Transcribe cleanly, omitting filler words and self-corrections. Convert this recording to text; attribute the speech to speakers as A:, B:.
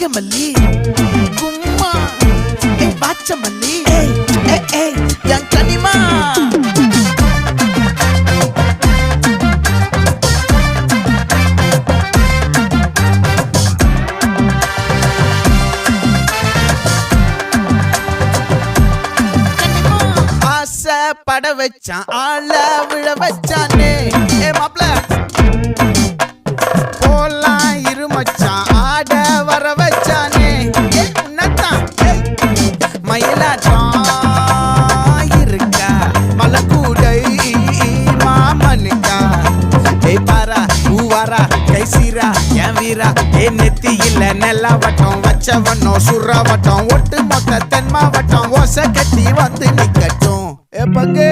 A: நாகமல்லி கும்மா பாச்சமல்லி என் கனிமா பட வச்சான் ஆள விழ வச்சானே மாப்ள போலாம் இருமச்சான் ஆட வர வச்சானே உன்னத்தான் மயிலாட்டம் இருக்கா மலக்கூடை மாமனுக்கா பாரா பூவாரா கைசீரா என் வீரா நெத்தி இல்ல நெல்லா வட்டம் வச்சவனும் சுறா வட்டம் ஒட்டு மொத்த தென் மாவட்டம் ஓசை கட்டி வந்து நிக்கட்டும் பங்கே